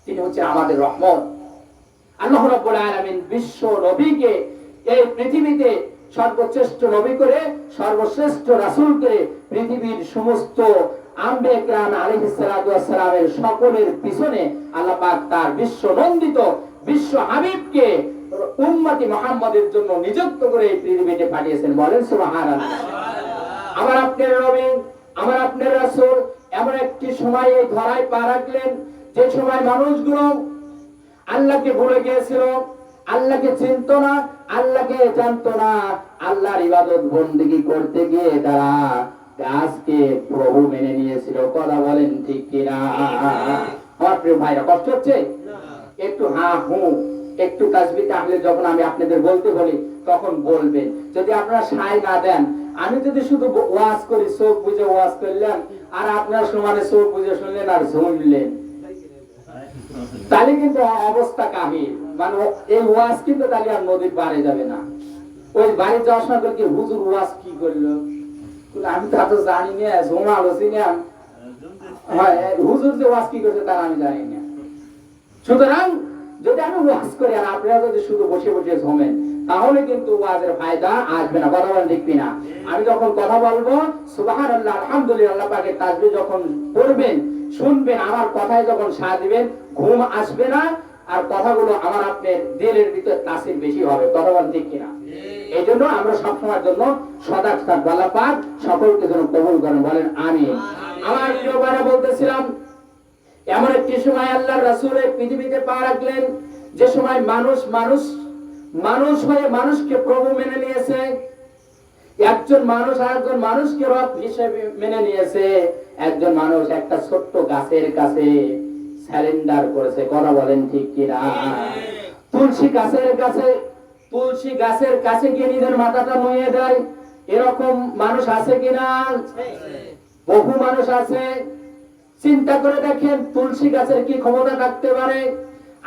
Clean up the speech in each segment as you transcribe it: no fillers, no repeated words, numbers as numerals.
তিনি হচ্ছেন আমাদের রহমত। আল্লাহ রাব্বুল আলামিন বিশ্ব নবীকে এই পৃথিবীতে সর্বশ্রেষ্ঠ নবী করে, সর্বশ্রেষ্ঠ রাসূল করে পৃথিবীর সমস্ত আম্বিয়া কিরাম আলাইহিস সালাতু ওয়াস সালামের সকলের পিছনে আল্লাহ পাক তার বিশ্ব নন্দিত বিশ্ব হাবিবকে উম্মতি মুহাম্মাদের জন্য নিযুক্ত করে এই পৃথিবীতে পাঠিয়েছেন। বলেন সুবহানাল্লাহ। আমার আপনার নবী, আমার আপনার রাসূল এমন একটি সময় এই ধরায় পা রাখলেন যে সময় মানুষগুলো আল্লাহকে ভুলে গিয়েছিল, আল্লাহকে চিনত না, আল্লাহকে জানতো না। আল্লাহর ইবাদত বন্দেগী করতে গিয়ে তারা গাছকে প্রভু মেনে নিয়েছিল। কথা বলেন ঠিক কিনা? আমার প্রিয় ভাইরা, কষ্ট হচ্ছে? একটু হা হু একটু তাসবিহ তাহলিল যখন আমি আপনাদের বলতে বলি তখন বলবেন। যদি আপনারা সায় না দেন, আমি যদি শুধু ওয়াজ করি, চোখ বুঝে ওয়াজ করলাম, আর আপনারা সমানে চোখ বুঝে শুনলেন আর শুনলেন, তাহলে কিন্তু অবস্থা কাহিল। মানে এই ওয়াজ কিন্তু তাহলে আর নদীর পাড়ে যাবে না। ওই বাড়ি যাওয়ার সময় কি হুজুর ওয়াজ কি করলো, আমি তা তো জানি না, জমা আলোচি না, হুজুর যে ওয়াজ কি করছে তার আমি জানি না। সুতরাং যদি আমি ওয়াজ করি আর আপনারা যদি শুধু বসে বসে ঝোমেন, তাহলে কিন্তু ওয়াজের ফায়দা আসবে না। কথা বলেন ঠিক কিনা? আমি যখন কথা বলবো সুবহানাল্লাহ আলহামদুলিল্লাহ আল্লাহ পাকের তাসবিহ যখন পড়বেন, শুনবেন, আমার কথায় যখন সাড়া দিবেন, ঘুম আসবে না, আর কথাগুলো আমার আপনার দিলের ভিতর তাসির বেশি হবে। কথা বলেন ঠিক কিনা? এই জন্য আমরা সবসময়ের জন্য সজাগ থাকবো। আল্লাহ পাক সকলকে যেন কবুল করেন। বলেন আমিন। আমার প্রিয় ভাইরা, বলতেছিলাম এমন একটি সময় আল্লাহর রাসূল পৃথিবীতে পা রাখলেন যে সময় মানুষ হয়ে মানুষকে প্রভু মেনে নিয়েছে। একজন মানুষ আরেকজন মানুষকে রব হিসেবে মেনে নিয়েছে। একজন মানুষ একটা ছোট্ট গাছের কাছে সারেন্ডার করেছে। কথা বলেন ঠিক কিনা? তুলসী গাছের কাছে গিয়ে নিজের মাথাটা নুয়ে দেয়। এরকম মানুষ আছে কিনা? বহু মানুষ আছে। চিন্তা করে দেখেন, তুলসী গাছের কি ক্ষমতা থাকতে পারে,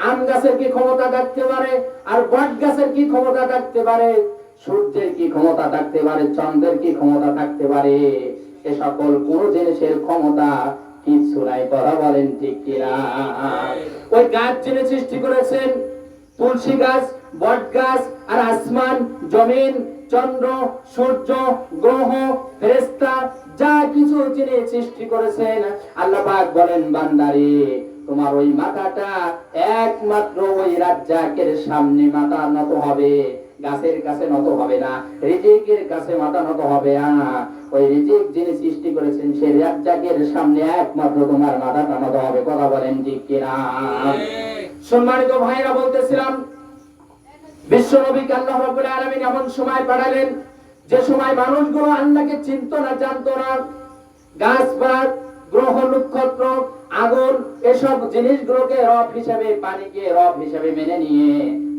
আম গাছের কি ক্ষমতা থাকতে পারে, আর বট গাছের কি ক্ষমতা থাকতে পারে, সূর্যের কি ক্ষমতা থাকতে পারে, চন্দ্রের কি ক্ষমতা থাকতে পারে? এ সকল কোন জিনিসের ক্ষমতা কিছু নাই। কথা বলেন ঠিক কিনা? ওই গাছ যিনি সৃষ্টি করেছেন, তুলসী গাছ, বট গাছ, আর আসমান, জমিন, চন্দ্র, সূর্য, গ্রহ, ফেরেশতা, যা কিছু যিনি সৃষ্টি করেছেন, আল্লাহ পাক বলেন বান্দারে তোমার ওই মাথাটা একমাত্র ওই রাজ্জাকের সামনে মাথা নত হবে, গাছের কাছে নত হবে না, রিজিকের কাছে মাথা নত হবে না। ওই রিজিক যিনি সৃষ্টি করেছেন সেই রাজ্জাকের সামনে একমাত্র তোমার মাথাটা নত হবে। কথা বলেন ঠিক কিনা? সম্মানিত ভাইরা, বলতেছিলাম বিশ্ব নবীকে আল্লাহ রাব্বুল আলামিন এমন সময় পাঠালেন যে সময় মানুষগুলো আল্লাহকে চিনত না, জানতো না। গাছপালা, গ্রহ, নক্ষত্র, আগুন, এসব জিনিসগুলোকে রব হিসেবে, পানিকে রব হিসেবে মেনে নিয়ে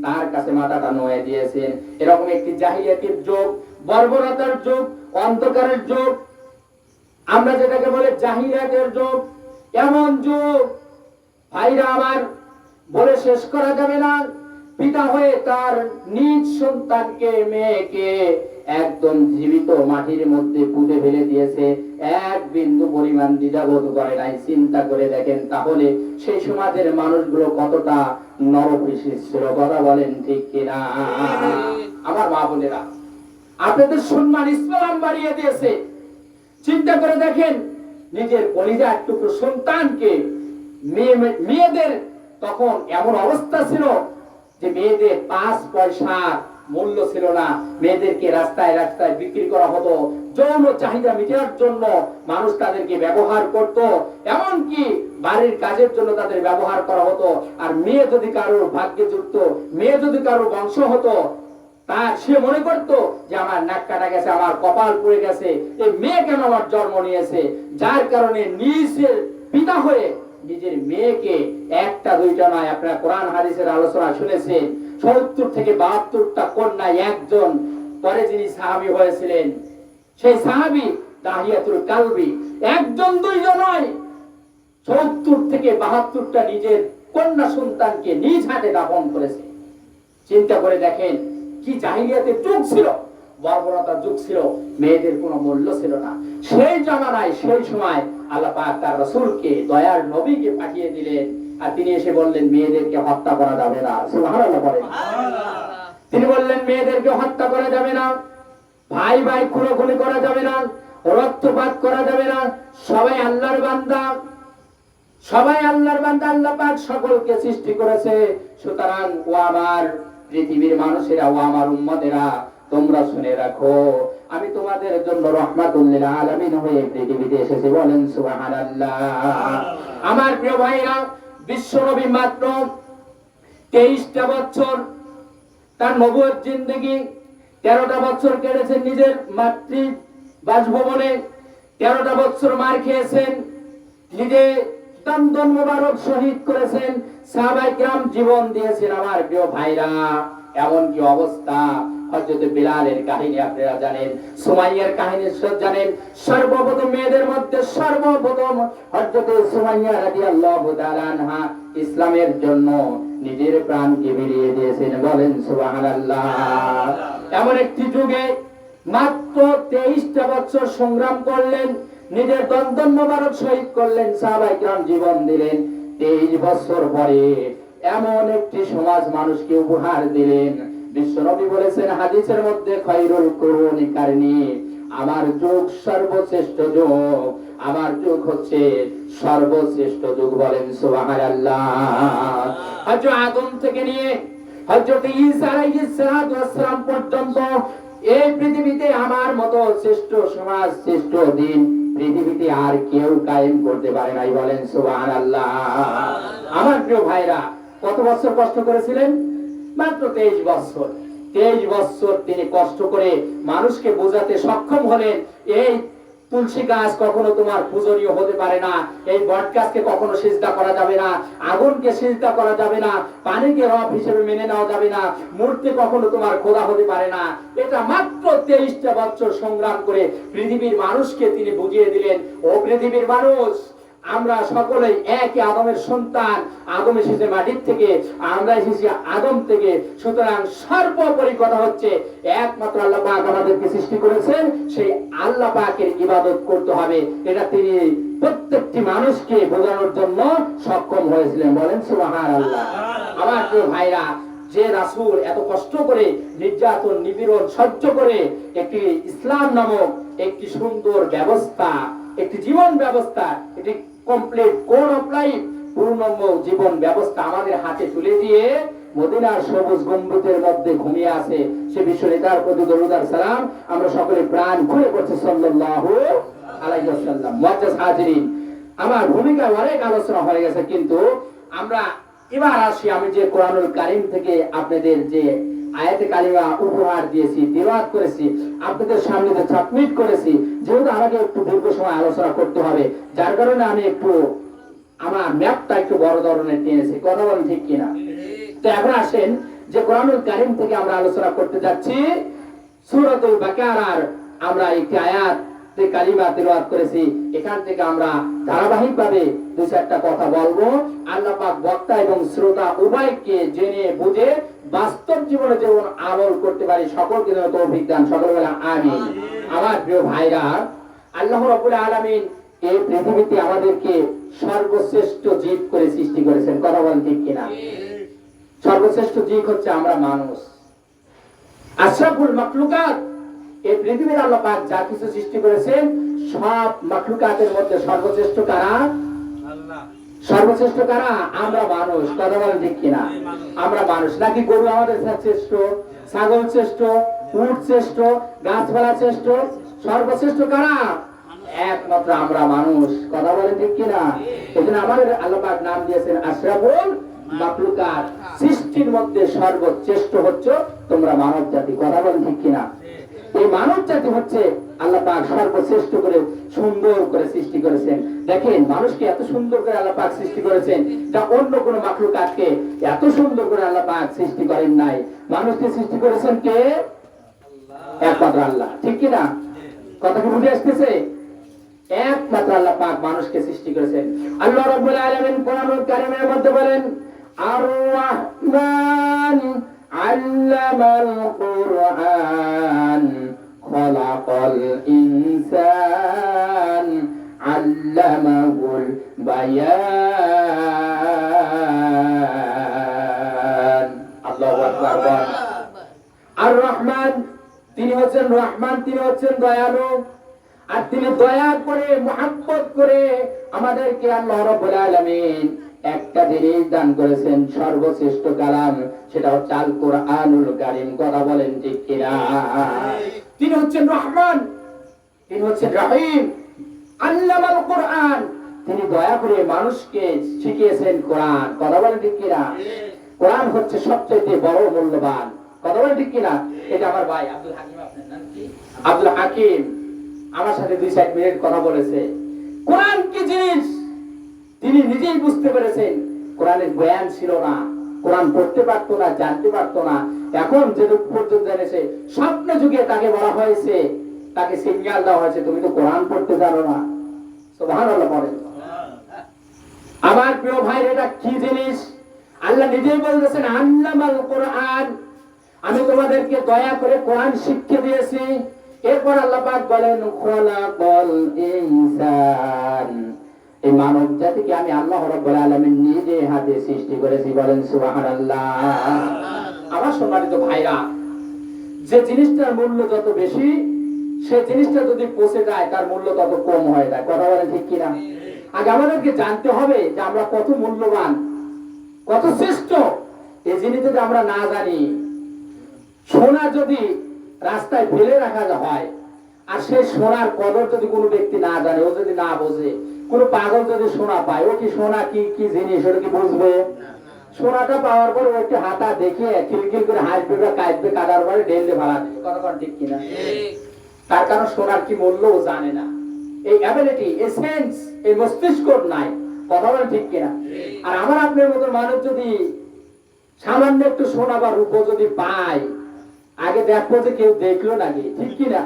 তার কাছে মাথাটা নুয়ে দিয়েছেন। এরকম একটি জাহিলিয়াতের যুগ, বর্বরতার যুগ, অন্ধকারের যুগ, আমরা যেটাকে বলে জাহিলিয়াতের যুগ, এমন যুগ ভাইরা আমার বলে শেষ করা যাবে না। পিতা হয়ে তার নিজ সন্তানকে, মেয়েকে একদম জীবিত মাটির মধ্যে পুঁতে ফেলে দিয়েছে, এক বিন্দু পরিমাণ দ্বিধাবোধ করে নাই। চিন্তা করে দেখেন তাহলে সেই সমাজের মানুষগুলো কতটা নরপিশাচ ছিল। কথা বলেন ঠিক কিনা? আমার মা বোনেরা, আপনাদের সম্মান ইসলাম বাড়িয়ে দিয়েছে। চিন্তা করে দেখেন, নিজের কলিজা টুকরো সন্তানকে, মেয়েদের তখন এমন অবস্থা ছিল যে মেয়েদের 5 পয়সার মূল্য ছিল না। মেয়েদেরকে রাস্তায় রাস্তায় বিক্রি করা হতো, যৌন চাহিদা মেটানোর জন্য মানুষ তাদেরকে ব্যবহার করত, এমনকি বাড়ির কাজের জন্য তাদের ব্যবহার করা হতো। আর মেয়ে যদি কারোর ভাগ্যে যুক্ত, মেয়ে যদি কারোর বংশ হতো, তা সে মনে করত যে আমার নাক কাটা গেছে, আমার কপাল পড়ে গেছে, এই মেয়ে কেন আমার জন্ম নিয়েছে। যার কারণে নিজের পিতা হয়ে নিজের মেয়েকে একটা দুইটা নয়, আপনারা কোরআন হাদিসের আলোচনা শুনেছেন, 70 থেকে 72টা কন্যা একজন পরে যিনি সাহাবী হয়েছিলেন, সেই সাহাবী দাহিয়াতুল কালবি, একজন দুইজন নয়, 70 থেকে 72টা নিজের কন্যা সন্তানকে নিজ হাতে দাফন করেছে। চিন্তা করে দেখেন কি জাহিলিয়াতের যুগ ছিল, বর্বরতার যুগ ছিল, মেয়েদের কোনো মূল্য ছিল না। সেই জামানায়, সেই সময় আল্লাহ পাক তার রাসূলকে, দয়ার নবীকে পাঠিয়ে দিলেন আর তিনি এসে বললেন মেয়েদেরকে হত্যা করা যাবে না। সুবহানাল্লাহ বলেন। তিনি বললেন মেয়েদেরকে হত্যা করা যাবে না, ভাই ভাই খুনোখুনি করা যাবে না, রক্তপাত করা যাবে না। সবাই আল্লাহর বান্দা, সবাই আল্লাহর বান্দা। আল্লাহ পাক সকলকে সৃষ্টি করেছে। সুতরাং ও আমার পৃথিবীর মানুষেরা, ও আমার উম্মতেরা, তোমরা শুনে রাখো, আমি তোমাদের জন্য রহমাতুল লিল আলামিন হয়ে পৃথিবীতে এসেছি। বলেন সুবহানাল্লাহ। আমার প্রিয় ভাইরা, বিশ্বনবী মাত্র 23টা বছর তার নবুয়ত জিন্দেগি, 13টা বছর কেটেছেন নিজের মাতৃ বাসভবনে, 13টা বছর মার খেয়েছেন, নিজে দন্দন মোবারক শহীদ করেছেন, সাহাবায়ে কিরাম জীবন দিয়েছেন। আমার প্রিয় ভাইরা, এমন কি অবস্থা, হযরত বিলালের কাহিনী আপনারা জানেন, সুমাইয়ার কাহিনী জানেন। সর্বপ্রথম মেয়েদের মধ্যে সর্বপ্রথম হযরত সুমাইয়া রাদিয়াল্লাহু তাআলা আনহা ইসলামের জন্য নিজের প্রাণকে বিলিয়ে দিয়েছেন। বলেন সুবহানাল্লাহ। এমন একটি যুগে মাত্র 23টা বছর সংগ্রাম করলেন, নিজের দন্দন মোবারক শহীদ করলেন, সাহাবায়ে কিরাম জীবন দিলেন। 23 বছর পরে এমন একটি সমাজ মানুষকে উপহার দিলেন। বিশ্বনবী বলেছেন হাদিসের মধ্যে, খায়রুল কুরুনি কারনি, আমার যুগ সর্বশ্রেষ্ঠ যুগ, আমার যুগ হচ্ছে সর্বশ্রেষ্ঠ যুগ। বলেন সুবহানাল্লাহ। হযরত আদম থেকে নিয়ে হযরত ঈসা আলাইহিস সালাতু ওয়াস সালাম পর্যন্ত এই পৃথিবীতে আমার মতো শ্রেষ্ঠ সমাজ, শ্রেষ্ঠ দিন পৃথিবীতে আর কেউ কায়েম করতে পারে নাই। বলেন সুবহানাল্লাহ। আমার প্রিয় ভাইরা, কত বছর কষ্ট করেছিলেন? মাত্র 23 বছর। 23 বছর তিনি কষ্ট করে মানুষকে বোঝাতে সক্ষম হলেন, এই তুলসী গাছ কখনো তোমার পূজনীয় হতে পারে না, এই বট গাছকে কখনো সিজদা করা যাবে না, আগুনকে সিজদা করা যাবে না, পানিকে রব হিসেবে মেনে নেওয়া যাবে না, মূর্তি কখনো তোমার খোদা হতে পারে না। এটা মাত্র 23টা বছর সংগ্রাম করে পৃথিবীর মানুষকে তিনি বুঝিয়ে দিলেন, ও পৃথিবীর মানুষ, আমরা সকলেই একই আদমের সন্তান। আদম এসেছে মাটির থেকে, আমরা এসেছি আদম থেকে। সুতরাং সর্বোপরি কথা হচ্ছে, একমাত্র আল্লাহ পাক আমাদেরকে সৃষ্টি করেছেন, সেই আল্লাহ পাকের ইবাদত করতে হবে। এটা তিনি প্রত্যেকটি মানুষকে বোঝানোর জন্য সক্ষম হয়েছিলেন। বলেন সুবহানাল্লাহ। আমার প্রিয় ভাইরা, যে রাসূল এত কষ্ট করে নির্যাতন নিপীড়ন সহ্য করে একটি ইসলাম নামক একটি সুন্দর ব্যবস্থা, একটি জীবন ব্যবস্থা, একটি কমপ্লিট কোড অফ লাইফ, পূর্ণাঙ্গ জীবন ব্যবস্থা আমাদের হাতে তুলে দিয়ে মদিনার সবুজ গম্বুজের মধ্যে ঘুমিয়ে আছে সে বিশ্বনেতার প্রতি দরুদ আর সালাম আমরা সকলে প্রাণ খুলে পড়ছি সাল্লাল্লাহু আলাইহি ওয়াসাল্লাম। মুআজ্জাজ হাজিরিন, আমার ভূমিকা অনেক আলোচনা হয়ে গেছে, কিন্তু আমরা এবার আসি, আমি যে কোরআনুল কারীম থেকে আপনাদের যে আয়াতে কালিমা উপহার দিয়েছি, তিলাওয়াত করেছি, আপনাদের সামনে যে সাবমিট করেছি, যেহেতু আমাকে একটু দীর্ঘ সময় আলোচনা করতে হবে, যার কারণে আমি একটু আমার ম্যাপটা একটু বড় ধরনের টেনেছি। কথা বলেন ঠিক কিনা? তো এখন আসেন যে কোরআনুল কারীম থেকে আমরা আলোচনা করতে যাচ্ছি সূরাতুল বাকারার আমরা একটি আয়াত কালিমা তিলাওয়াত করেছি। এখান থেকে আমরা ধারাবাহিকভাবে দুই চারটা কথা বলবো। আল্লাহ পাক বক্তা এবং শ্রোতা উভয়কে জেনে বুঝে বাস্তব জীবনে যেমন আমল করতে পারি, সকলকে যেন তৌফিক দান। সকল বলে আমিন। আমার প্রিয় ভাইরা, আল্লাহ রাব্বুল আলামিন এই পৃথিবীতে আমাদেরকে সর্বশ্রেষ্ঠ জীব করে সৃষ্টি করেছেন। কথা বলেন ঠিক কিনা? সর্বশ্রেষ্ঠ জীব হচ্ছে আমরা মানুষ। আশরাফুল মাখলুকাত, এই পৃথিবীর আল্লাহ পাক যা কিছু সৃষ্টি করেছেন সব মাখলুকাতের মধ্যে সর্বশ্রেষ্ঠ কারা? আল্লাহ। সর্বশ্রেষ্ঠ কারা? আমরা মানুষ। কথা বলেন ঠিক কিনা? আমরা মানুষ। নাকি গরু আমাদের শ্রেষ্ঠ, ছাগল শ্রেষ্ঠ, উট শ্রেষ্ঠ, গাছপালা শ্রেষ্ঠ? সর্বশ্রেষ্ঠ কারা? একমাত্র আমরা মানুষ। কথা বলেন ঠিক কিনা? এজন্য আমাদের আল্লাহ পাক নাম দিয়েছেন আশরাফুল মাখলুকাত। সৃষ্টির মধ্যে সর্বশ্রেষ্ঠ হচ্ছে তোমরা মানব জাতি। কথা বলেন ঠিক কিনা? এই মানব জাতি হচ্ছে আল্লাহ পাক সর্বশ্রেষ্ঠ করে সুন্দর করে সৃষ্টি করেছেন। দেখেন, মানুষকে এত সুন্দর করে আল্লাহ পাক সৃষ্টি করেছেন, যা অন্য কোনো মাখলুকাতকে এত সুন্দর করে আল্লাহ পাক সৃষ্টি করেন নাই। মানুষকে সৃষ্টি করেছেন কে? একমাত্র আল্লাহ। ঠিক কিনা? কথা কি বুঝে আসতেছে? একমাত্র আল্লাহ পাক মানুষকে সৃষ্টি করেছেন। আল্লাহ রাব্বুল আলামিন কোরআনুল কারীমের মধ্যে বলেন, আর রাহমান আল্লামাল কুরআন খলাকাল ইনসান আল্লামাহুল বায়ান। হচ্ছেন রহমান, তিনি হচ্ছেন দয়ালু। আর তিনি দয়া করে মুহাব্বত করে আমাদেরকে আল্লাহ রাব্বুল আলামিন একটা জিনিস দান করেছেন, সর্বশ্রেষ্ঠ কালাম, সেটা হচ্ছে আল কোরআনুল কারীম। কথা বলেন ঠিক কিনা? তিনি হচ্ছেন রহমান, তিনি হচ্ছেন রহিম। আল্লামাল কোরআন, তিনি দয়া করে মানুষকে শিখিয়েছেন কোরআন। কথা বলেন ঠিক কিনা? কোরআন হচ্ছে সবচেয়ে বড় মূল্যবান। কথা বলেন ঠিক কিনা? এটা আমার ভাই আব্দুল হাকিম, আপনার নাম কি? আব্দুল হাকিম আমার সাথে 2-4 মিনিট কথা বলেছে। কোরআন কি জিনিস তিনি নিজেই বুঝতে পেরেছেন। কোরআনের জ্ঞান ছিল না, কোরআন পড়তে পারতো না, জানতে পারতো না। এখন যেটুক পর্যন্ত জেনেছে, স্বপ্ন যুগে তাকে বলা হয়েছে, তাকে সিগন্যাল দেওয়া হয়েছে, তুমি তো কোরআন পড়তে জানো না। সুবহানাল্লাহ বলেন। আমার প্রিয় ভাই, এটা কি জিনিস? আল্লাহ নিজেই বলতেছেন আল্লামাল কোরআন, আমি তোমাদেরকে দয়া করে কোরআন শিক্ষা দিয়েছি। এরপর আল্লাহ পাক বলেন খলাকাল ইনসান, এই মানব জাতিকে আমি আল্লাহ রাব্বুল আলামিন নিজে হাতে সৃষ্টি করেছি। বলেন সুবহানাল্লাহ। আমার সম্মানিত ভাইরা, যে জিনিসটার মূল্য যত বেশি, সেই জিনিসটা যদি পচে যায় তার মূল্য তত কম হয়ে যায়। কথা বলেন ঠিক কিনা? আগে আমাদেরকে জানতে হবে যে আমরা কত মূল্যবান, কত শ্রেষ্ঠ। এই জিনিস যদি আমরা না জানি, সোনা যদি রাস্তায় ফেলে রাখা হয়, আর সেই সোনার কদর যদি কোনো ব্যক্তি না জানে, ও যদি না বোঝে, কোন পাগল যদি সোনা পায়, ও কি সোনা কি কি জিনিস ওটা কি বুঝবে? সোনাটা পাওয়ার পর ও একটি হাতা দেখে খিলখিল করে হাসবে বা কাঁদবে, কাদার পরে ঢেলে ভাড়া দেবে। কথা ঠিক কিনা? তার কারণ সোনার কি মূল্য ও জানে না। এই অ্যাবিলিটি, এই সেন্স, এই মস্তিষ্ক নাই। কথা বলেন ঠিক কিনা? আর আমার আপনার মতো মানুষ যদি সামান্য একটু সোনা বা রূপো যদি পায়, আগে দেখবো যে কেউ দেখলো নাকি, ঠিক কিনা?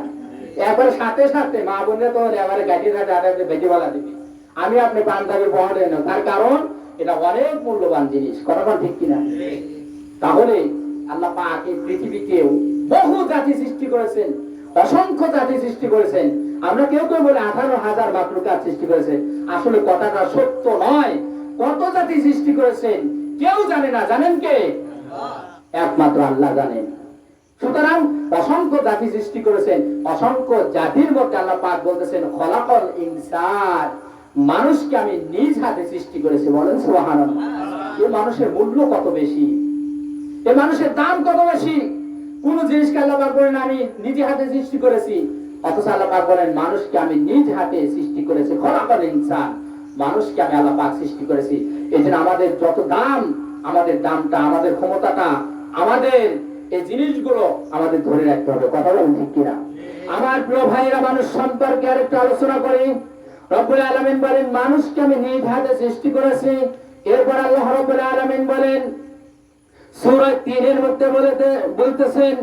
একবারে সাথে সাথে মা বোনরা তো এবারে গাড়ির সাথে আটাকে বেঁচে বলা দিবে, আমি আপনি পাঞ্জাবি পহরে না। তার কারণ এটা অনেক মূল্যবান জিনিস। কথা ঠিক কিনা? তাহলে আল্লাহ পাক এই পৃথিবীতেও বহু জাতি সৃষ্টি করেছেন, অসংখ্য জাতি সৃষ্টি করেছেন। আমরা কেউ কেউ বলে 18,000 মাখলুকাত সৃষ্টি করেছে। আসলে কথাটা সত্য নয়। কত জাতি সৃষ্টি করেছেন কেউ জানে না। জানেন কে? একমাত্র আল্লাহ জানেন। সুতরাং অসংখ্য জাতি সৃষ্টি করেছেন, অসংখ্য জাতির মধ্যে আল্লাহ পাক বলতেছেন খলাকাল ইনসান, মানুষকে আমি নিজ হাতে সৃষ্টি করেছি। বলেন সুবহানাল্লাহ। এই মানুষের মূল্য কত বেশি, এই মানুষের দাম কত বেশি। কোন জিনিসকে আল্লাহ পাক বলেন আমি নিজে হাতে সৃষ্টি করেছি, অথচ আল্লাহ পাক বলেন মানুষকে আমি নিজ হাতে সৃষ্টি করেছি। খলাকাল ইনসান, মানুষকে আমি আল্লাহ পাক সৃষ্টি করেছি। এজন্য আমাদের যত দাম, আমাদের দামটা, আমাদের ক্ষমতাটা, আমাদের এই জিনিসগুলো আমাদের ধরে রাখতে হবে। কথা বলেন ঠিক কিনা? আমার প্রিয় ভাইরা, মানুষ সম্পর্কে আরেকটু আলোচনা করি। রব্বুল আলামিন বলেন মানুষকে আমি নিজ হাতে সৃষ্টি করেছি। এরপর আল্লাহ রব্বুল আলামিন বলেন সূরা 3 এর মধ্যে বলতেছেন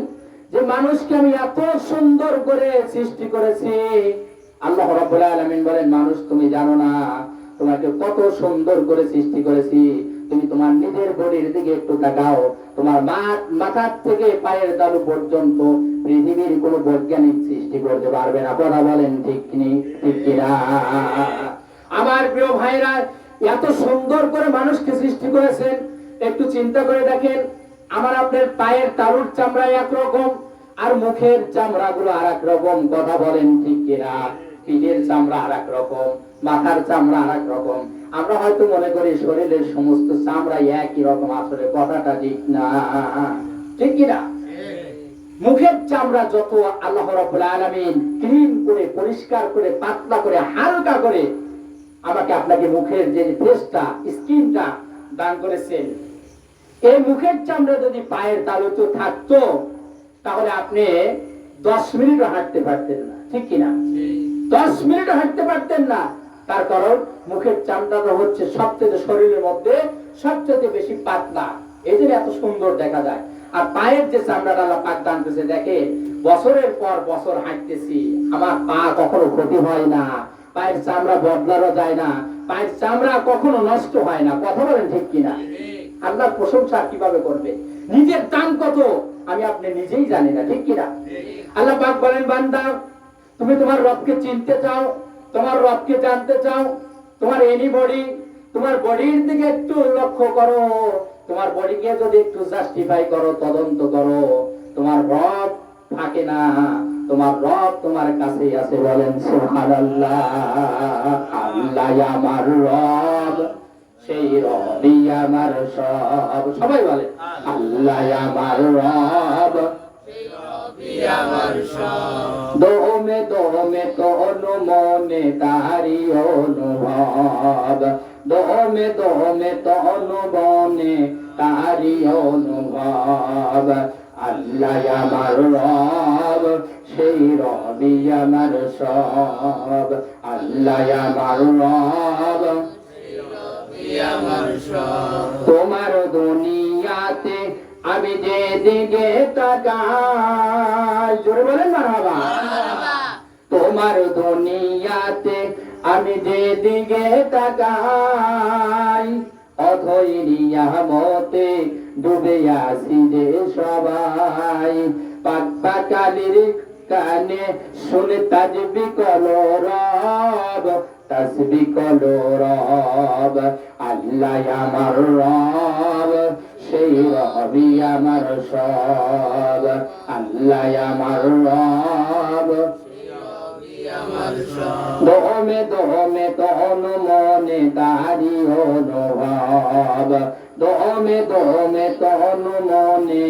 যে মানুষকে আমি এত সুন্দর করে সৃষ্টি করেছি। আল্লাহ রাব্বুল আলামিন বলেন মানুষ তুমি জানো না তোমাকে কত সুন্দর করে সৃষ্টি করেছি। তুমি তোমার নিজের বডির দিকে একটু তাকাও, তোমার মাথা থেকে পায়ের তালু পর্যন্ত পৃথিবীর কোন বৈজ্ঞানিক সৃষ্টি করতে পারবে না। কথা বলেন ঠিক কিনা? আমার প্রিয় ভাইরা, এত সুন্দর করে মানুষকে সৃষ্টি করেছেন। একটু চিন্তা করে দেখেন, আমার আপনার পায়ের তালুর চামড়া একরকম, আর মুখের চামড়া গুলো আর এক রকম। কথা বলেন ঠিক কিনা? পিঠের চামড়া আর এক রকম, মাথার চামড়া আর এক রকম। আমরা হয়তো মনে করি শরীরের সমস্ত চামড়া একই রকম, আসলে কথাটা ঠিক না। ঠিক কিনা? মুখের চামড়া যত আল্লাহ রাব্বুল আলামিন ক্লিন করে, পরিষ্কার করে, পাতলা করে, হালকা করে আমাকে আপনাকে মুখের যে ফেসটা, স্কিনটা দান করেছেন, এই মুখের চামড়া যদি পায়ের তালুতে থাকতো তাহলে আপনি 10 মিনিটও হাঁটতে পারতেন না। ঠিক কিনা? 10 মিনিটও হাঁটতে পারতেন না। তার কারণ মুখের চামড়াটা হচ্ছে সবচেয়ে শরীরের মধ্যে সবচেয়ে বেশি পাতলা, এই জন্য এত সুন্দর দেখা যায়। আর পায়ের যে চামড়াটা আল্লাহ পাক দান করেছে, দেখে বছরের পর বছর হাঁটতেছি, আমার পা কখনো ক্ষতি হয় না, পায়ের চামড়া বদলানো যায় না, পায়ের চামড়া কখনো নষ্ট হয় না। কথা বলেন ঠিক কিনা? আল্লাহর প্রশংসা কিভাবে করবে? নিজের দাম কত আমি আপনি নিজেই জানি না। ঠিক কিনা? আল্লাহ পাক বলেন বান্দা, তুমি তোমার রবকে চিনতে চাও, তোমার রবকে জানতে চাও, তোমার এনি বডি, তোমার বডির দিকে একটু লক্ষ্য করো, তোমার বডিকে যদি একটু জাস্টিফাই করো, তদন্ত করো, তোমার রব থাকে না, তোমার রব তোমার কাছেই আছে, বলেন সুবহানাল্লাহ। আল্লাহ আমার রব, সেই রবই আমার সব। সবাই বলে আল্লাহ আমার রব, দোমে দোমে তনু মনে তারি অনুভব, দোমে দোমে তনু মনে তারি অনুভব। আল্লাহ আমার রব, সেই রবি আমার সব। আল্লাহ আমার রব, তোমার দুনিয়াতে আমি যে দিকে তাকাই, জোরে বলেন মারহাবা। তোমার দুনিয়াতে আমি যে দিকে তাকাই, অথই নিয়ামতে ডুবে আছি যে সবাই। পাক পাকালির কানে শুনে তাজবি কলরব, তাসবি কলরব। আল্লাহ আমার রব, সেই রবি আমার সব। আল্লাহ আমার রব, দোমে দোমে তনু মনে তারি অনুভব, দোমে দোমে তনু মনে।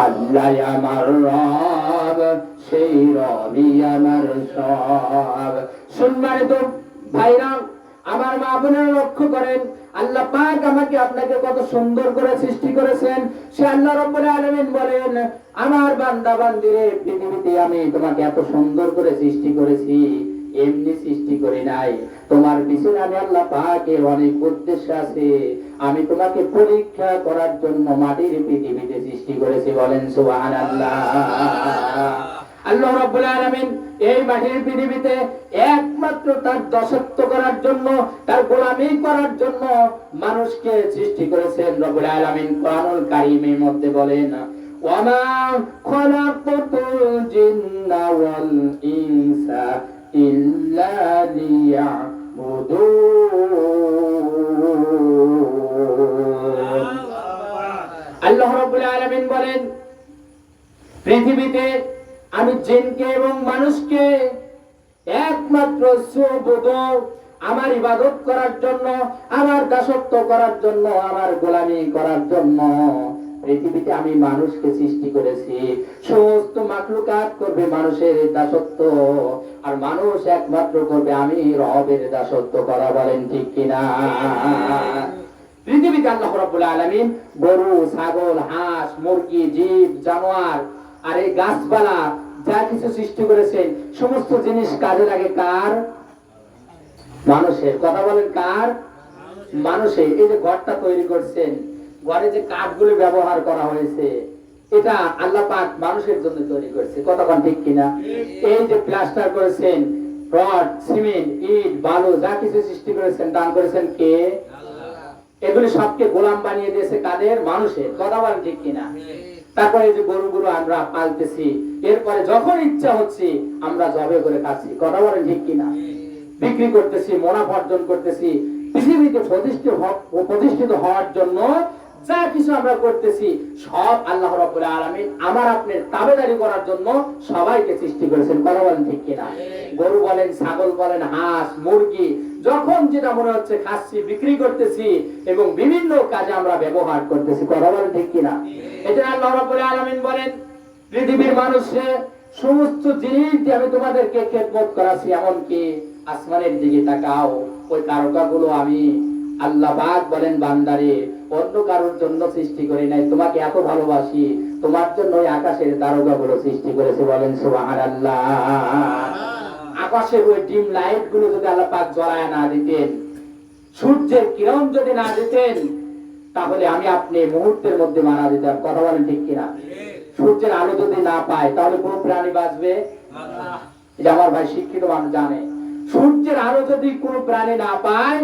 আল্লাহ আমার রব, সেই রবি আমার সব। সম্মানিত ভাইরা আমার, মা বোনেরা লক্ষ্য করেন, আল্লাহ পাক আমাকে আপনাকে কত সুন্দর করে সৃষ্টি করেছেন। সে আল্লাহ রাব্বুল আলামিন বলেন, আমার বান্দা বান্দিরে, পৃথিবীতে আমি তোমাকে এত সুন্দর করে সৃষ্টি করেছি, এমনি সৃষ্টি করি নাই। তোমার পিছনে আমি আল্লাহ পাকের অনেক উদ্দেশ্য আছে। আমি তোমাকে পরীক্ষা করার জন্য মাটির পৃথিবীতে সৃষ্টি করেছি, বলেন সুবহানাল্লাহ। আল্লাহ রাব্বুল আলামিন এই মাটির পৃথিবীতে একমাত্র তার দাসত্ব করার জন্য, তার গোলামি করার জন্য মানুষকে সৃষ্টি করেছেন। রব্বুল আলামিন কোরআনুল কারীমের মধ্যে বলেন, ওয়ামা খালাকতুল জিন্না ওয়াল ইনসা ইল্লা লিয়াবুদুন। আল্লাহ রাব্বুল আলামিন বলেন, পৃথিবীতে আমি জিনকে এবং মানুষকে একমাত্র আমার ইবাদত করার জন্য, আমার দাসত্ব করার জন্য, আমার গোলামি করার জন্য পৃথিবীতে আমি মানুষকে সৃষ্টি করেছি। সমস্ত মাখলুকাত করবে মানুষের দাসত্ব, আর মানুষ একমাত্র করবে আমি রবের দাসত্ব করা, বলেন ঠিক কিনা? পৃথিবীতে আল্লাহ রাব্বুল আলামিন গরু, ছাগল, হাঁস, মুরগি, জীব, জানোয়ার আর এই গাছপালা যা কিছু সৃষ্টি করেছেন, সমস্ত জিনিস কাজে লাগে কার? মানুষের। কথা বলেন কার? মানুষের। এই যে ঘরটা তৈরি করছেন, ঘরে যে কাঠগুলো ব্যবহার করা হয়েছে, এটা আল্লাহ পাক মানুষের জন্য তৈরি করেছে। কতক্ষণ ঠিক কিনা? এই যে প্লাস্টার করেছেন, রড, সিমেন্ট, ইট, বালু যা কিছু সৃষ্টি করেছেন, দান করেছেন কে? এগুলি সবকে গোলাম বানিয়ে দিয়েছে কাদের? মানুষের। কথা বলেন ঠিক কিনা? তারপরে যে গরুগুলো আমরা পালতেছি, এরপরে যখন ইচ্ছা হচ্ছে আমরা জবে করে খাচ্ছি। কথা বলেন ঠিক কিনা? বিক্রি করতেছি, মুনাফা অর্জন করতেছি। পৃথিবীতে প্রতিষ্ঠিত হওয়ার জন্য যা কিছু আমরা করতেছি, সব আল্লাহ রাব্বুল আলামিন আমার আপনার তাবেদারি করার জন্য সবাইকে সৃষ্টি করেছেন। কথা বলেন ঠিক কিনা? গরু বলেন, ছাগল বলেন, হাঁস, মুরগি, যখন যেটা মনে হচ্ছে খাচ্ছি, বিক্রি করতেছি এবং বিভিন্ন কাজে আমরা ব্যবহার করতেছি। কথা বলেন ঠিক কিনা? এটা আল্লাহ রাব্বুল আলামিন বলেন, পৃথিবীর মানুষের সমস্ত জিনিস দিয়ে আমি তোমাদেরকে খেদমত করাছি। এমনকি আসমানের দিকে তাকাও, ওই তারকাগুলো আমি আল্লাহ পাক বলেন, বান্দারে অন্য কারোর জন্য সৃষ্টি করি নাই, তোমাকে এত ভালোবাসি, তোমার জন্য ওই আকাশের তারকাগুলো সৃষ্টি করেছে, বলেন সুবহানাল্লাহ। আকাশের ওই ডিম লাইট গুলো যদি আল্লাহ পাক জ্বালায় না দিতেন, সূর্যের কিরণ যদি না দিতেন, তাহলে আমি আপনি মুহূর্তের মধ্যে মারা যেতাম। কথা বলেন ঠিক কিনা? সূর্যের আলো যদি না পায় তাহলে কোন প্রাণী বাঁচবে? এটা আমার ভাই শিক্ষিত মানুষ জানে। সূর্যের আলো যদি কোন প্রাণী না পায়,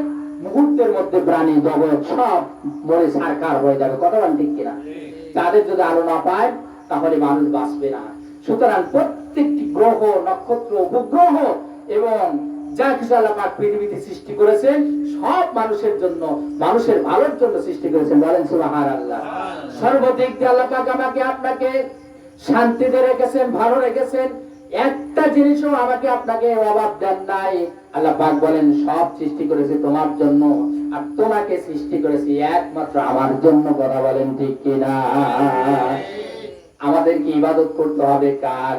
মুহূর্তের মধ্যে প্রাণী জগৎ সব মরে ছারখার হয়ে যাবে। কথা বলেন ঠিক কিনা? তাদের যদি আলো না পায় তাহলে মানুষ বাঁচবে না। সুতরাং প্রত্যেকটি গ্রহ, নক্ষত্র, উপগ্রহ এবং যা কিছু আল্লাহ পাক পৃথিবীতে সৃষ্টি করেছেন, সব মানুষের জন্য, মানুষের ভালোর জন্য সৃষ্টি করেছেন, বলেন সুবহানাল্লাহ। সর্বদিক দিয়ে আল্লাহ পাক আমাকে আপনাকে শান্তিতে রেখেছেন, ভালো রেখেছেন, একটা জিনিসও আমাকে আপনাকে অভাব দেন নাই। আল্লাহ পাক বলেন সব সৃষ্টি করেছি তোমার জন্য, আর তোমাকে সৃষ্টি করেছি একমাত্র আমার জন্য। কথা বলেন ঠিক কিনা? আমাদেরকে ইবাদত করতে হবে কার?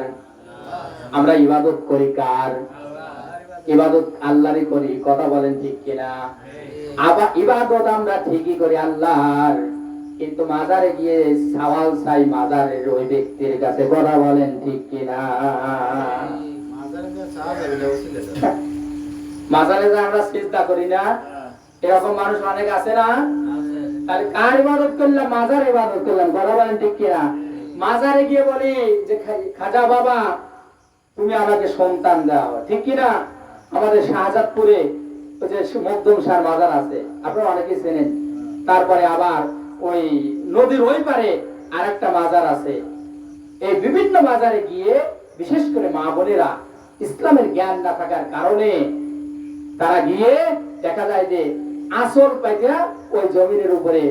আমরা ইবাদত করি কার? ইবাদত আল্লাহরই করি। কথা বলেন ঠিক কিনা? আবার ইবাদত আমরা ঠিকই করি আল্লাহর, কিন্তু মাজারে গিয়ে সওয়াল চাই মাজারের ওই ব্যক্তির কাছে। কথা বলেন ঠিক কিনা? মাজারে যা আমরা সিজদা করি না, এরকম মানুষ অনেক আছে না? তাহলে কার ইবাদত করলাম? মাজার ইবাদত করলাম। কথা বলেন ঠিক কিনা? মাজারে গিয়ে বলি যে খাজা বাবা তুমি আমাকে সন্তান দাও, ঠিক কিনা? আমাদের শাহজাদপুরে ওই যে মকদুম শাহর মাজার আছে, আপনারা অনেকেই চেনেন। তারপরে আবার ওই নদীর ওই পারে আরেকটা মাজার আছে। এই বিভিন্ন মাজারে গিয়ে বিশেষ করে মা বোনেরা ইসলামের জ্ঞান না থাকার কারণে তারা গিয়ে দেখা যায় যে আসল পাইটা ওই জমিনের উপরে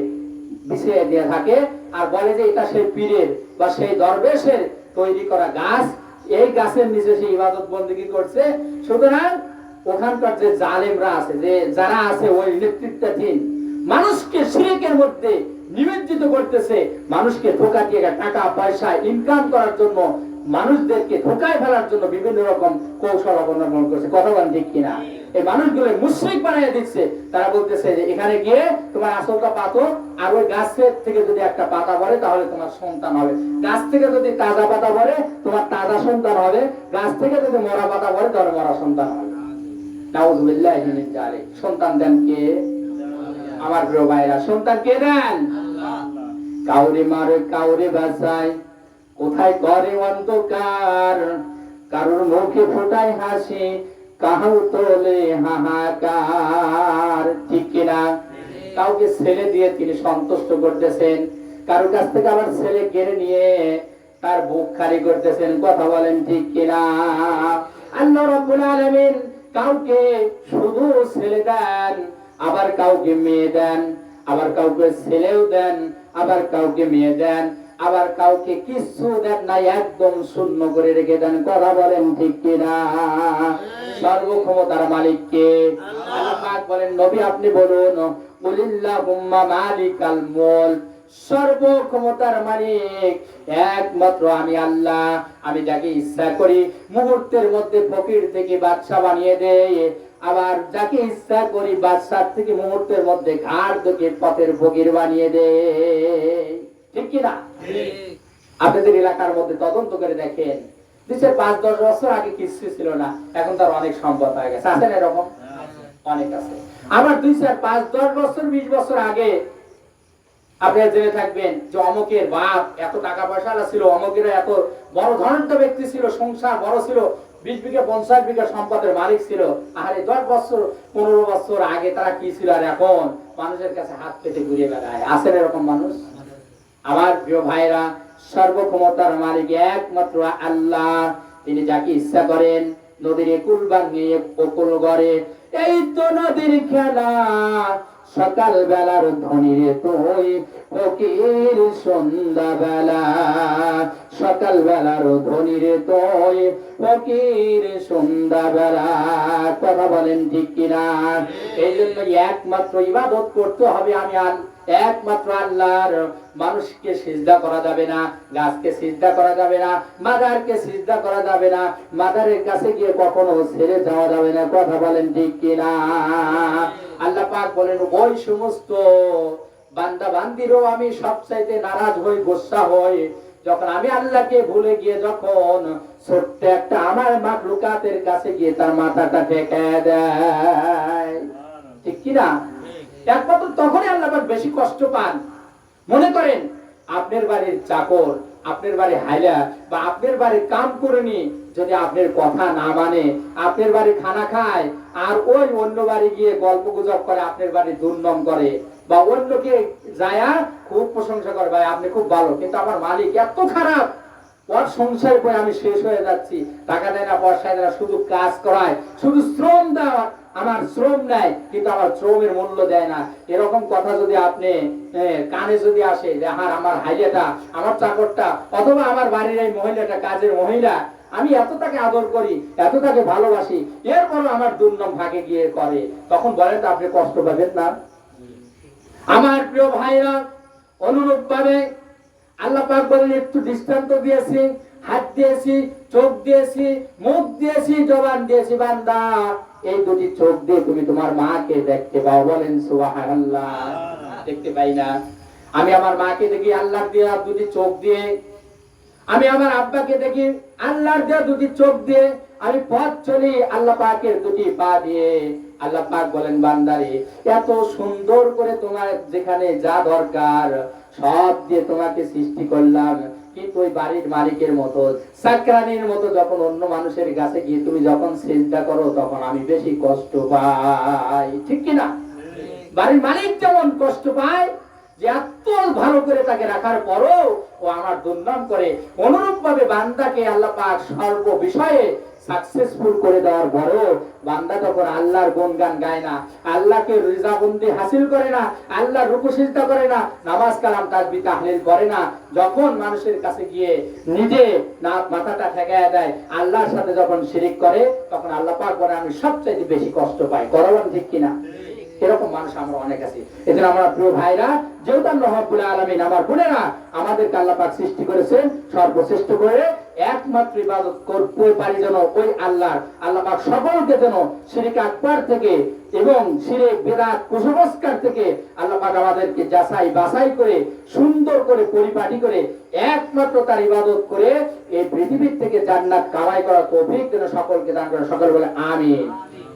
বিছিয়ে দিয়ে থাকে, আর বলে যে এটা সেই পীরের বা সেই দরবেশের তৈরি করা গাছ, এই গাছের নিচে সে ইবাদত বন্দেগী করছে। সুতরাং ওখানকার যে জালেমরা আছে, যে যারা আছে ওই নেতৃত্বাধীন, মানুষকে শিরকের মধ্যে নিমজ্জিত করতেছে, মানুষকে ধোঁকা দিয়ে টাকা পয়সা ইনকাম করার জন্য, মানুষদেরকে ধোঁকায় ফেলার জন্য বিভিন্ন রকম কৌশল অবলম্বন করছে। কথা বলেন ঠিক কিনা? এই মানুষগুলো মুশরিক বানিয়ে দিচ্ছে। তারা বলতেছে যে এখানে গিয়ে তোমার আসলটা পাতো, আর ওই গাছের থেকে যদি একটা পাতা পড়ে তাহলে তোমার সন্তান হবে, গাছ থেকে যদি তাজা পাতা পড়ে তোমার তাজা সন্তান হবে, গাছ থেকে যদি মরা পাতা পড়ে তাহলে মরা সন্তান হবে। নাউযুবিল্লাহ মিন যালিক। সন্তান দেন কে? আমার প্রিয় ভাইরা, সন্তান কে দেন? কাউরে মারে কাউরে বাঁচায়, কোথায় করে অন্ধকার, কারোর মুখে ফোটায় হাসি, কাহাও তোলে হাহাকার। ঠিক কিনা? কাউকে ছেলে দিয়ে তিনি সন্তুষ্ট করতেছেন, কারোর কাছ থেকে আবার ছেলে কেড়ে নিয়ে তার বুক খালি করতেছেন। কথা বলেন ঠিক কিনা? আল্লাহ রাব্বুল আলামিন কাউকে শুধু ছেলে দেন, আবার কাউকে মেয়ে দেন, আবার কাউকে ছেলেও দেন, আবার কাউকে মেয়ে দেন, আবার কাউকে কিছু দেন না, একদম শূন্য করে রেখে দেন। কথা বলেন ঠিক কিনা? সর্বক্ষমতার মালিক কে? আল্লাহ পাক বলেন নবী আপনি বলুন, কুলিল্লাহুম্মা মালিকাল মুলক, সর্বক্ষমতার মালিক একমাত্র আমি আল্লাহ। আমি যাকে ইচ্ছা করি মুহূর্তের মধ্যে ফকির থেকে বাদশা বানিয়ে দেই, আবার যাকে ইচ্ছা করি বাদশার থেকে মুহূর্তের মধ্যে ঘাড় ধরে পথের ফকির বানিয়ে দেই। ঠিক কিনা? আপনাদের এলাকার মধ্যে তদন্ত করে দেখেন, 5-10 বছর আগে কিছু ছিল না, এখন তার অনেক সম্পদ হয়ে গেছে। আছেন এরকম? অনেক আছে। আবার 2-4-5-10 বছর 20 বছর আগে আপনারা জেনে থাকবেন যে অমুকের বাপ এত টাকা পয়সা ছিল, অমুকের এত বড় ধনন্ত ব্যক্তি ছিল, সংসার বড় ছিল, 20 বিঘা 50 বিঘা সম্পদের মালিক ছিল। আরে 10 বছর 15 বছর আগে তারা কি ছিল, আর এখন মানুষের কাছে হাত পেতে ঘুরে বেড়ায়। আছেন এরকম মানুষ? আমার প্রিয় ভাইরা, সর্বক্ষমতার মালিক একমাত্র আল্লাহ। তিনি যাকে ইচ্ছা করেন নদীর কুল ভাঙিয়ে উপকূল গড়ে। এই তো নদীর খেলা, সকাল বেলার ধনীরে তুই ফকির সন্ধ্যা বেলা, সকাল বেলার ধনীরে তুই ফকির সন্ধ্যা বেলা। কথা বলেন ঠিক কিনা? এই জন্য একমাত্র ইবাদত করতে হবে আমি একমাত্র আল্লাহর। মানুষকে সিজদা করা যাবে না, গাছকে সিজদা করা যাবে না, মাদারকে সিজদা করা যাবে না, মাদারের কাছে গিয়ে কখনো ছেড়ে যাওয়া যাবে না। কথা বলেন ঠিক কিনা? আল্লাহ পাক বলেন ওই সমস্ত বান্দা বান্দিরও আমি সবচাইতে নারাজ হই, গোসা হই, যখন আমি আল্লাহকে ভুলে গিয়ে যখন ছোট্ট একটা আমার মাখলুকাতের কাছে গিয়ে তার মাথাটা ঠেকে দেয়। ঠিক কিনা? একমাত্র তখনই আল্লাহ পাক বেশি কষ্ট পান। মনে করেন আপনার বাড়ির চাকর, আপনার বাড়ি হাইলা বা আপনার বাড়ির কাম করে নি, যদি আপনার কথা না মানে, আপনার বাড়ি খানা খায় আর ওই অন্য বাড়ি গিয়ে গল্প গুজব করে, আপনার বাড়ি দুর্নাম করে, বা অন্যকে যায়া খুব প্রশংসা করে, ভাই আপনি খুব ভালো, কিন্তু আমার মালিক এত খারাপ, ওর সংসার করে আমি শেষ হয়ে যাচ্ছি, টাকা দেয় না, পয়সা দেয় না, শুধু কাজ করায়, শুধু শ্রম দেওয়া, আমার শ্রম নেয় কিন্তু আমার শ্রমের মূল্য দেয় না, এরকম কথা যদি আপনি কানে যদি আসে যে আমার হাইয়াটা, আমার চাকরটা, অথবা আমার বাড়ির এই মহিলাটা, কাজের মহিলা, আমি এত তাকে আদর করি, এত তাকে ভালোবাসি, এরপরও আমার দুর্নাম ভাগে গিয়ে করে, তখন বলেন তো আপনি কষ্ট পাবেন না? আমার প্রিয় ভাইরা, অনুরূপ ভাবে আল্লাহ পাক বলেন একটু দৃষ্টান্ত দিয়েছি, হাত দিয়েছি, চোখ দিয়েছি, মুখ দিয়েছি, জবান দিয়েছি, বান্দা এই দুটি চোখ দিয়ে তুমি তোমার মাকে দেখতে পাও, বলেন সুবহানাল্লাহ। দেখতে পাই না? আমি আমার মাকে দেখি আল্লাহর দেয়া দুটি চোখ দিয়ে, আমি আমার আব্বাকে দেখি আল্লাহর দেয়া দুটি চোখ দিয়ে, আমি পথ চলি আল্লাহ পাকের দুটি পা দিয়ে। আল্লাহ পাক বলেন বান্দারে এত সুন্দর করে তোমার যেখানে যা দরকার সব দিয়ে তোমাকে সৃষ্টি করলাম, কিন্তু ওই বাড়ির মালিকের মতো, সাকরানির মতো যখন অন্য মানুষের কাছে গিয়ে তুমি যখন সিজদা করো তখন আমি বেশি কষ্ট পাই, ঠিক কি না? বাড়ির মালিক যেমন কষ্ট পায় যে এত ভালো করে তাকে রাখার পরও ও আমার দুর্নাম করে, অনুরূপ ভাবে বান্দাকে আল্লাহ পাক সর্ব বিষয়ে সাকসেসফুল করে দেওয়ার পরেও বান্দা যখন আল্লাহর গুণগান গায় না, আল্লাহকে রিজাবন্দি হাসিল করে না, আল্লাহর রুকু সিজদা করে না, নামাজ কালাম তাসবিহ তাহলিল করে না, যখন মানুষের কাছে গিয়ে নিজে না মাথাটা ঠেকায় দেয়, আল্লাহর সাথে যখন শিরিক করে, তখন আল্লাহ পাক বলে আমি সবচেয়ে বেশি কষ্ট পাই। করবেন ঠিক কিনা? এরকম মানুষ আমরা অনেক আছি। এজন্য আমরা প্রিয় ভাইরা, যেহেতু আল্লাহ রাব্বুল আলামিন আমার বোনেরা আমাদেরকে আল্লাহ পাক সৃষ্টি করেছেন সর্বশ্রেষ্ঠ করে, একমাত্র ইবাদত করতে পারি যেন ওই আল্লাহর। আল্লাহ পাক সকলকে যেন শিরক আকবার থেকে এবং শিরক বিদআত কুসংস্কার থেকে আল্লাহ পাক আমাদেরকে যাচাই বাছাই করে সুন্দর করে পরিপাটি করে একমাত্র তার ইবাদত করে এই পৃথিবীর থেকে জান্নাত কামাই করার তৌফিক যেন সকলকে দান করে। সকল বলে আমিন।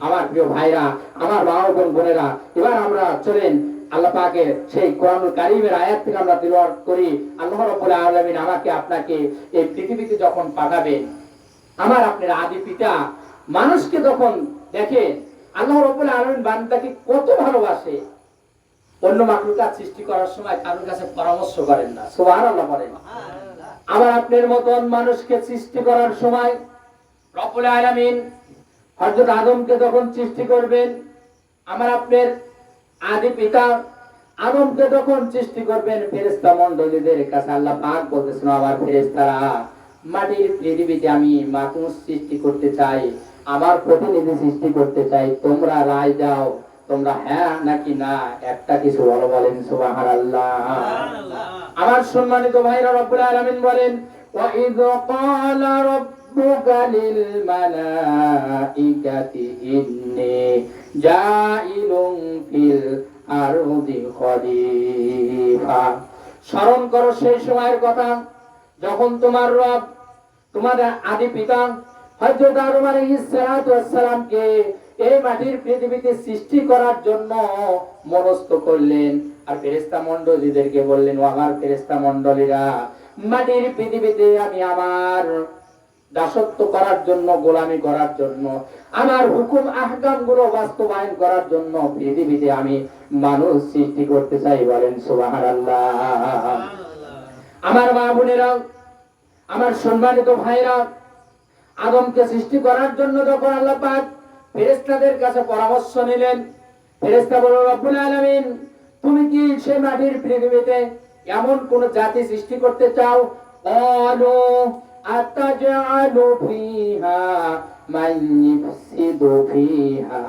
আমার প্রিয় ভাইরা, আমার মা ও বোনেরা, এবার আমরা চলেন আল্লাহ পাকের সেই কোরআনুল কারীমের আয়াত থেকে আমরা তিলাওয়াত করি। আল্লাহ রাব্বুল আলামিন আমাকে আপনাকে এই পৃথিবীতে যখন পাঠাবেন, আমার আপনার আদি পিতা মানুষকে যখন দেখে আল্লাহ রাব্বুল আলামিন বান্দাকে কত ভালোবাসে, অন্য মাখলুকাত সৃষ্টি করার সময় কারোর কাছে পরামর্শ করেন না, সুবহানাল্লাহ বলেন। আমার আপনার মতন মানুষকে সৃষ্টি করার সময় রব্বুল আলামিন হযরত আদমকে যখন সৃষ্টি করবেন, আমার আপনার আদি পিতা আদমকে যখন সৃষ্টি করবেন, ফেরেশতা মণ্ডলীদের কাছে আল্লাহ পাক বলতেছেন আমার ফেরেশতারা, মাটির পৃথিবীতে আমি মানুষ সৃষ্টি করতে চাই, আমার প্রতিনিধি সৃষ্টি করতে চাই, তোমরা রায় দাও, তোমরা হ্যাঁ নাকি না একটা কিছু বলো, বলেন সুবহানাল্লাহ। আমার সম্মানিত ভাইরা, রব্বুল আলামিন বলেন وَإِذْ قَالَ رَبُّكَ لِلْمَلَائِكَةِ إِنِّي جَاعِلٌ فِي الْأَرْضِ خَلِيفَةً। স্মরণ করো সেই সময়ের কথা যখন তোমার রব, তোমাদের আদি পিতা হযরত আদম আলাইহিস সালাতু ওয়াস সালামকে এই মাটির পৃথিবীতে সৃষ্টি করার জন্য মনস্থ করলেন, আর ফেরেশতা মণ্ডলীদেরকে বললেন ও আমার ফেরেশতা মণ্ডলীরা, মাটির পৃথিবীতে আমি আমার দাসত্ব করার জন্য, গোলামি করার জন্য, আমার হুকুম আহকাম গুলো বাস্তবায়ন করার জন্য পৃথিবীতে আমি মানুষ সৃষ্টি করতে চাই, বলেন সুবহানাল্লাহ। আমার মা বোনেরা, আমার সম্মানিত ভাইরা, আদমকে সৃষ্টি করার জন্য যখন আল্লাহ পাক ফেরেশতাদের কাছে পরামর্শ নিলেন, ফেরেশতা বলল রব্বুল আলামিন তুমি কি সেই মাটির পৃথিবীতে এমন কোন জাতি সৃষ্টি করতে চাও? ক্বালু আতাজআলু ফিহা মান ইফসিদু ফিহা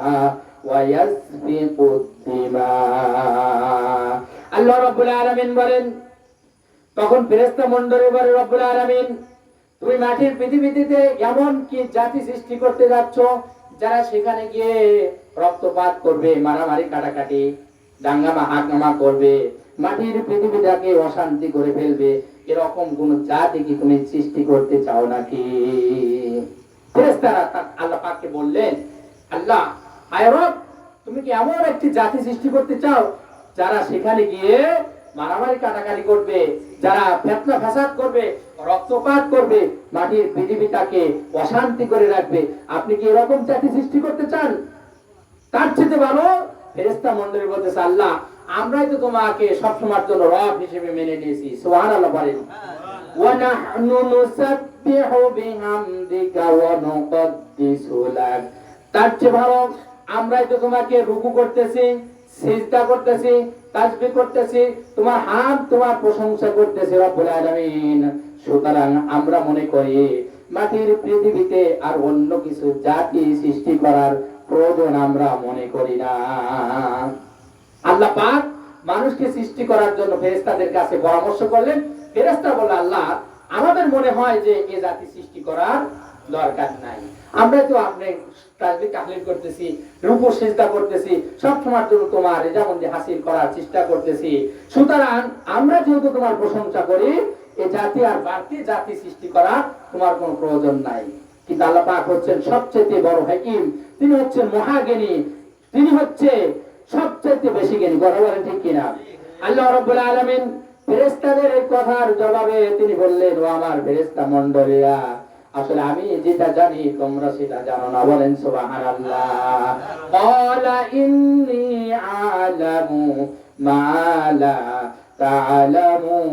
ওয়া ইয়াসফিকু দিমা। আল্লাহ রাব্বুল আলামিন বলেন, তখন ফেরেশতা মণ্ডলী বলে রব্বুল আলামিন তুমি মাটির পৃথিবীতে এমন কি জাতি সৃষ্টি করতে যাচ্ছ যারা সেখানে গিয়ে রক্তপাত করবে, মারামারি কাটাকাটি দাঙ্গামা হাঙ্গামা করবে, মাটির পৃথিবীটাকে অশান্তি করে ফেলবে, এরকম কোন জাতি কি তুমি সৃষ্টি করতে চাও নাকি? ফেরেশতারা আল্লাহ পাককে বললেন, আল্লাহ আয় রব, তুমি কি এমন একটি জাতি সৃষ্টি করতে চাও যারা সেখানে গিয়ে মারামারি কাটাকাটি করবে, যারা ফিতনা ফাসাদ করবে, রক্তপাত করবে, মাটির পৃথিবীটাকে অশান্তি করে রাখবে, আপনি কি এরকম জাতি সৃষ্টি করতে চান? তার চেয়ে ভালো ফেরেশতা মণ্ডলী বলতেছে আল্লাহ আমরাই তো তোমাকে সব সময়ের জন্য রব হিসেবে মেনে নিয়েছি, সুবহানাল্লাহ বলেন। ওয়া নাহনু নুসাব্বিহু বিহামদিকা ওয়া নুকদ্দিসু লাক। তার চেয়ে ভালো আমরাই তো তোমাকে রুকু করতেছি, সিজদা করতেছি, তাসবিহ করতেছি, তোমার হাত তোমার প্রশংসা করতেছি রব্বুল আলামিন। সুতরাং আমরা মনে করি মাটির পৃথিবীতে আর অন্য কিছু জাতি সৃষ্টি করার প্রয়োজন আমরা মনে করি না। আল্লাহ পাক মানুষকে সৃষ্টি করার জন্য ফেরেশতাদের কাছে পরামর্শ করলেন। ফেরেশতা বলল, আল্লাহ আমাদের মনে হয় যে এই জাতি সৃষ্টি করার দরকার নাই। আমরা তো আপনি তাসবিহ তাহলিল করতেছি, রুকু সিজদা করতেছি, সব সময়ের জন্য তোমার রেজামন্দি হাসিল করার চেষ্টা করতেছি। সুতরাং আমরা যেহেতু তোমার প্রশংসা করি, এই জাতি আর বাড়তি জাতি সৃষ্টি করা তোমার কোনো প্রয়োজন নাই। কিন্তু আল্লাহ পাক হচ্ছেন সবচেয়ে বড় হাকিম, তিনি হচ্ছেন মহাজ্ঞানী, তিনি হচ্ছে সবচেয়ে বেশি জ্ঞানী। কথা বলেন ঠিক কিনা? আল্লাহ রাব্বুল আলামিন ফেরেশতাদের এই কথার জবাবে তিনি বললেন, ও আমার ফেরেশতা মণ্ডলীরা, আসলে আমি যেটা জানি তোমরা সেটা জানো না। বলেন সুবহানাল্লাহ। ক্বালা ইন্নী আ'লামু মা লা তা'লামুন।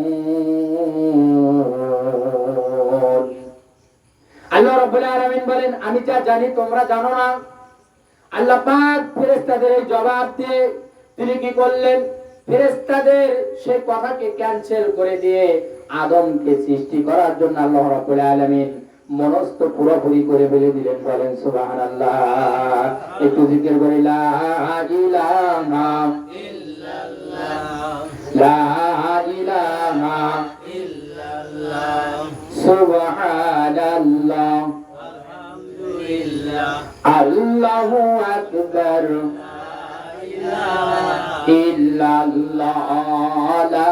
আল্লাহ রাব্বুল আলামিন বলেন, আমি যা জানি তোমরা জানো না। আল্লাহ পাক ফেরেশতাদের এই জবাব দিয়ে তিনি কি করলেন? ফেরেশতাদের সেই কথাকে ক্যান্সেল করে দিয়ে আদমকে সৃষ্টি করার জন্য আল্লাহ রাব্বুল আলামিন মনস্থ পুরোপুরি করে ফেলে দিলেন। বলেন সুবহানাল্লাহ। একটু জিকির করে লা ইলাহা ইল্লাল্লাহ, লা ইলাহা ইল্লাল্লাহ, সুবহানাল্লাহ, আলহামদুলিল্লাহ, আল্লাহু আকবার, লা ইলাহা ইল্লাল্লাহ, লা